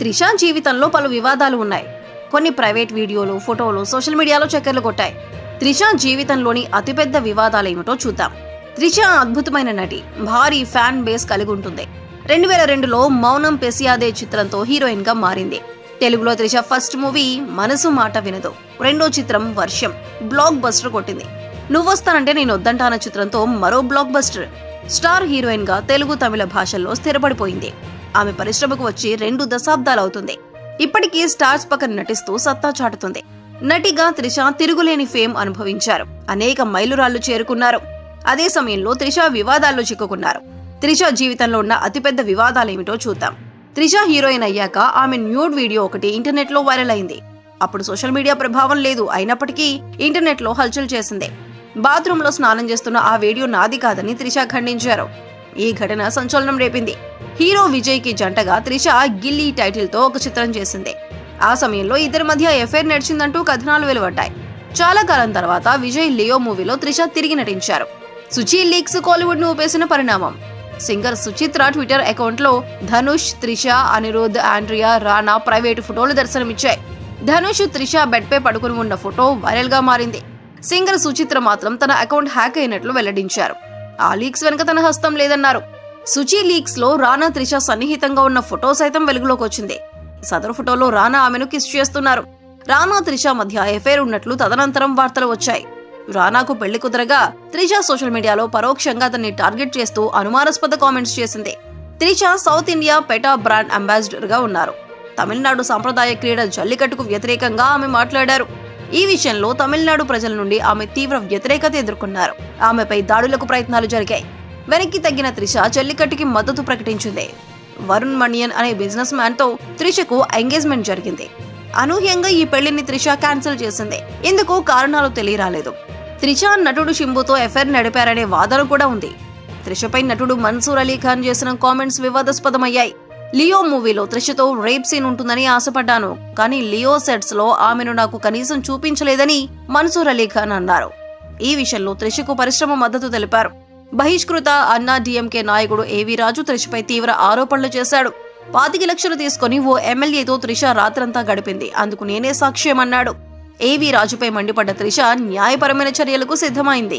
త్రిష జీవితంలో పలు వివాదాలు ఉన్నాయి. కొన్ని ప్రైవేట్ వీడియోలు, ఫోటోలు సోషల్ మీడియాలో చక్కర్లు కొట్టాయి. త్రిష జీవితంలోని అతిపెద్ద వివాదాలేమిటో చూద్దాం. త్రిష అద్భుతమైన నటి, భారీ ఫ్యాన్ బేస్ కలిగి ఉంటుంది. 2002లో మౌనం పెసియాదే చిత్రంతో హీరోయిన్ గా మారింది. తెలుగులో త్రిష ఫస్ట్ మూవీ మనసు మాట వినదు, రెండో చిత్రం వర్షం బ్లాక్ బస్టర్ కొట్టింది. నువ్వొస్తానంటే నేను వద్దంటాన చిత్రంతో మరో బ్లాక్ బస్టర్. స్టార్ హీరోయిన్ గా తెలుగు, తమిళ భాషల్లో స్థిరపడిపోయింది. ఆమె పరిశ్రమకు వచ్చి 2 దశాబ్దాలవుతుంది. ఇప్పటికీ స్టార్స్ పక్కన నటిస్తూ సత్తా చాటుతుంది. నటిగా త్రిష తిరుగులేని ఫేమ్ అనుభవించారు. అనేక మైలురాళ్లు చేరుకున్నారు. అదే సమయంలో త్రిష వివాదాల్లో చిక్కుకున్నారు. త్రిష జీవితంలో ఉన్న అతిపెద్ద వివాదాలేమిటో చూద్దాం. త్రిష హీరోయిన్ అయ్యాక ఆమె న్యూడ్ వీడియో ఒకటి ఇంటర్నెట్ లో వైరల్ అయింది. అప్పుడు సోషల్ మీడియా ప్రభావం లేదు, అయినప్పటికీ ఇంటర్నెట్ లో హల్చల్ చేసింది. బాత్రూమ్ లో స్నానం చేస్తున్న ఆ వీడియో నాది కాదని త్రిష ఖండించారు. ఈ ఘటన సంచలనం రేపింది. హీరో విజయ్ కి జంటగా త్రిష గిల్లీ టైటిల్ తో ఒక చిత్రం చేసింది. ఆ సమయంలో ఇద్దరి మధ్య ఎఫైర్ నడిచిందంటూ కథనాలు వెలువడ్డాయి. చాలా కాలం తర్వాత విజయ్ లియో మూవీలో త్రిష తిరిగి నటించారు. సుచి లీక్స్ కోలీవుడ్ ను ఊపేసిన పరిణామం. సింగర్ సుచిత్ర ట్విట్టర్ అకౌంట్ లో ధనుష్, త్రిష, అనిరుద్, ఆండ్రియా, రానా ప్రైవేటు ఫోటోలు దర్శనమిచ్చాయి. ధనుష్, త్రిష బెడ్ పై పడుకుని ఉన్న ఫోటో వైరల్ గా మారింది. సింగర్ సుచిత్ర మాత్రం తన అకౌంట్ హ్యాక్ అయినట్లు వెల్లడించారు. ఆ లీక్స్ వెనుక తన హస్తం లేదన్నారు. సుచి లీక్స్ లో రానా, త్రిష సన్నిహితంగా ఉన్న ఫోటో సైతం వెలుగులోకి వచ్చింది. సదరు ఫోటోలో రానా ఆమెను కిస్ చేస్తున్నారు. రానా, త్రిష మధ్య ఎఫైర్ ఉన్నట్లు తదనంతరం వార్తలు వచ్చాయి. రానాకు పెళ్లి కుదరగా త్రిష సోషల్ మీడియాలో పరోక్షంగా అతన్ని టార్గెట్ చేస్తూ అనుమానాస్పద కామెంట్స్ చేసింది. Trisha South India PETA brand ambassador గా ఉన్నారు. తమిళనాడు సాంప్రదాయ క్రీడ జల్లికట్టుకు వ్యతిరేకంగా ఆమె మాట్లాడారు. ఈ విషయంలో తమిళనాడు ప్రజల నుండి ఆమె తీవ్ర వ్యతిరేకత ఎదుర్కొన్నారు. ఆమెపై దాడులకు ప్రయత్నాలు జరిగాయి. వెనక్కి తగ్గిన త్రిష జల్లికట్టుకి మద్దతు ప్రకటించింది. వరుణ్ మణియన్ అనే బిజినెస్ మ్యాన్ తో త్రిషకు ఎంగేజ్మెంట్ జరిగింది. అనూహ్యంగా ఈ పెళ్లిని త్రిష క్యాన్సిల్ చేసింది. ఇందుకు కారణాలు తెలియరాలేదు. త్రిష నటుడు షింబుతో ఎఫైర్ నడిపారనే వాదన కూడా ఉంది. త్రిషపై నటుడు మన్సూర్ అలీ ఖాన్ చేసిన కామెంట్స్ వివాదాస్పదమయ్యాయి. లియో మూవీలో త్రిషతో రేప్ సీన్ ఉంటుందని ఆశపడ్డాను, కానీ లియో సెట్స్ లో ఆమెను నాకు కనీసం చూపించలేదని మన్సూర్ అలీ ఖాన్ అన్నారు. ఈ విషయంలో త్రిషకు పరిశ్రమ మద్దతు తెలిపారు. బహిష్కృత అన్నా డిఎంకే నాయకుడు ఏవి రాజు త్రిషపై తీవ్ర ఆరోపణలు చేశాడు. 25 లక్షలు తీసుకుని ఓ ఎమ్మెల్యేతో త్రిష రాత్రంతా గడిపింది, అందుకు నేనే సాక్ష్యమన్నాడు. ఏవి రాజుపై మండిపడ్డ త్రిష న్యాయపరమైన చర్యలకు సిద్ధమైంది.